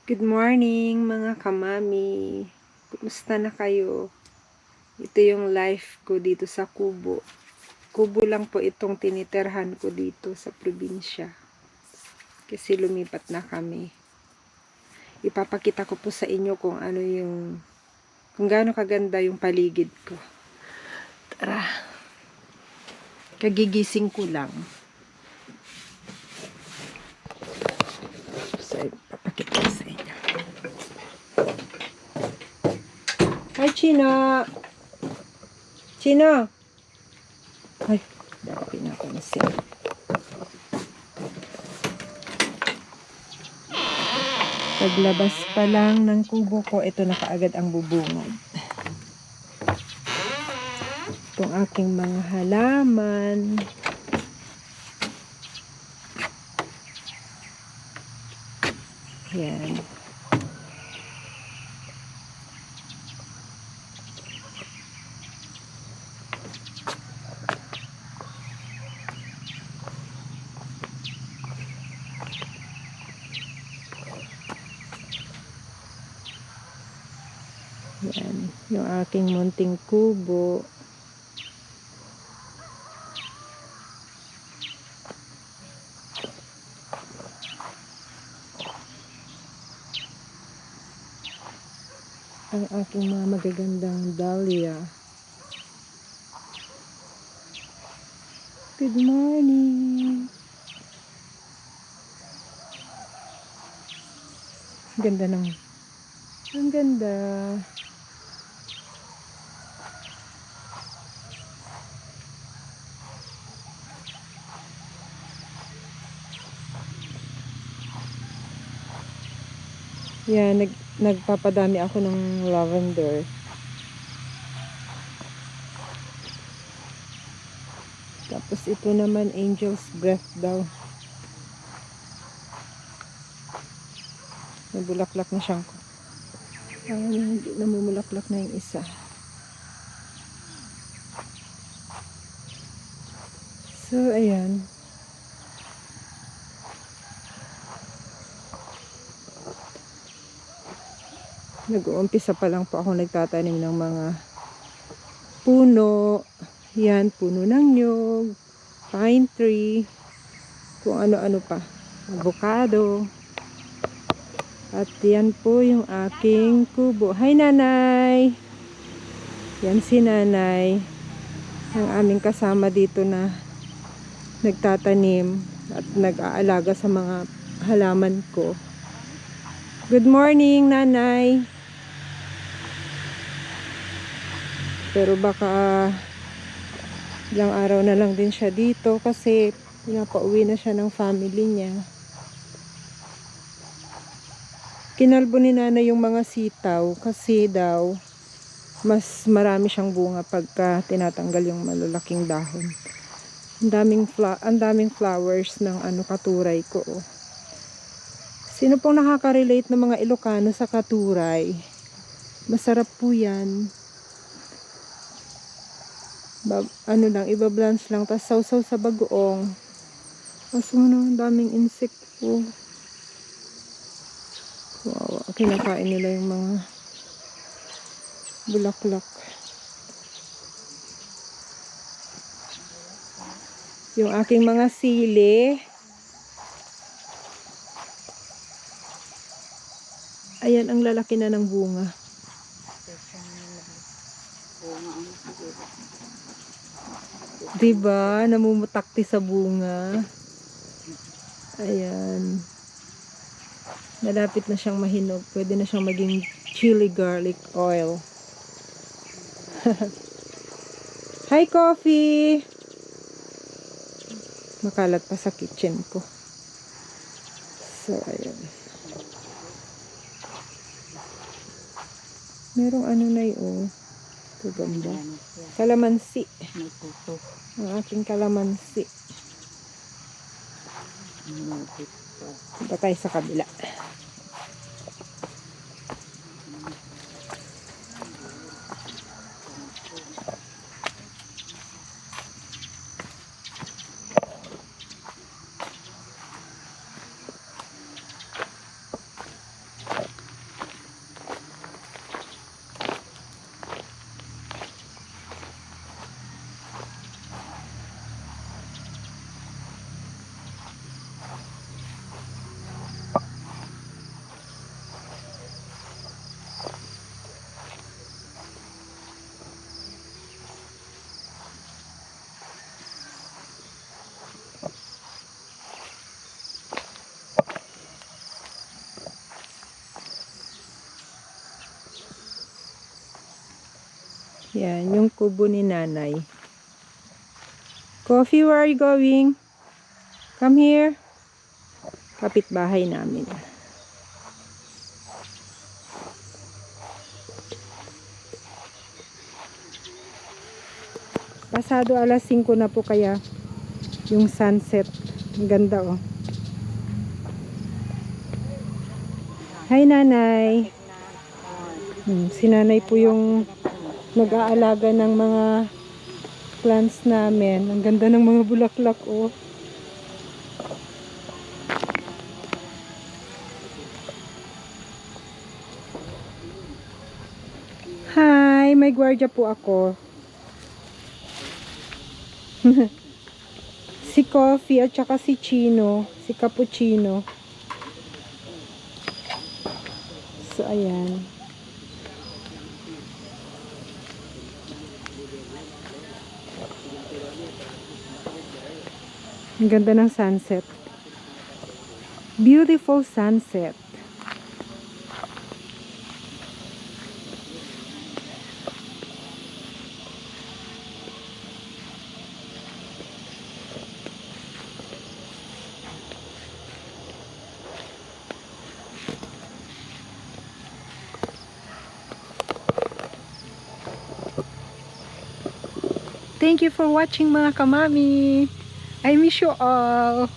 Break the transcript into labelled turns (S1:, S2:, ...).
S1: Good morning mga kamami. Kumusta na kayo? Ito yung life ko dito sa Kubo. Kubo lang po itong tinitirhan ko dito sa probinsya. Kasi lumipat na kami. Ipapakita ko po sa inyo kung gaano kaganda yung paligid ko. Tara. Kagigising ko lang. So, ipapakita ko sa inyo. Hi, Chino! Chino! Ay, dami na pansin. Paglabas pa lang ng kubo ko, ito na kaagad ang bubungad. Itong aking mga halaman. Yan. Yan. Yung aking munting kubo. Ang aking mga magagandang dahlia. Good morning! Ang ganda ng... Ang ganda! Yan, nagpapadami ako ng lavender. Tapos ito naman, angel's breath daw. Nabulaklak na siyang hindi namumulaklak na yung isa. So, ayan. Nag-uumpisa pa lang po ako nagtatanim ng mga puno. Yan, puno ng nyug, pine tree, kung ano-ano pa. Avocado. At yan po yung aking kubo. Hi, Nanay! Yan si Nanay. Ang aming kasama dito na nagtatanim at nag-aalaga sa mga halaman ko. Good morning, Nanay! Pero baka ilang araw na lang din siya dito kasi pinapauwi na siya ng family niya. Kinalbo ni Nanay yung mga sitaw kasi daw mas marami siyang bunga pagka tinatanggal yung malalaking dahon. Ang daming flowers ng katuray ko. Oh. Sino pong nakaka-relate ng mga Ilocano sa katuray? Masarap po yan. Iba-blanch lang, tapos sausaw sa bagoong. Kaso ang daming insekto. Wow, kinakain nila yung mga bulaklak. Yung aking mga sili. Ayan, ang lalaki na ng bunga. Diba? Namumutakti sa bunga. Ayan. Malapit na siyang mahinog. Pwede na siyang maging chili garlic oil. Hi, coffee! Makalat pa sa kitchen ko. So, ayan. Merong na yun. Ito ganda. Kalamansi. Ang aking kalamansi. Ito tayo sa kabila. Yan, yung kubo ni nanay. Coffee, where are you going? Come here. Kapitbahay namin. Pasado alas 5 na po kaya yung sunset. Ang ganda oh. Hi nanay. Si nanay po yung nag-aalaga ng mga plants namin. Ang ganda ng mga bulaklak oh. Hi, may gwardiya po ako. Si Coffee at saka si Chino, si Cappuccino. So ayan. Ang ganda ng sunset. Beautiful sunset. Thank you for watching mga kamami. I miss you all.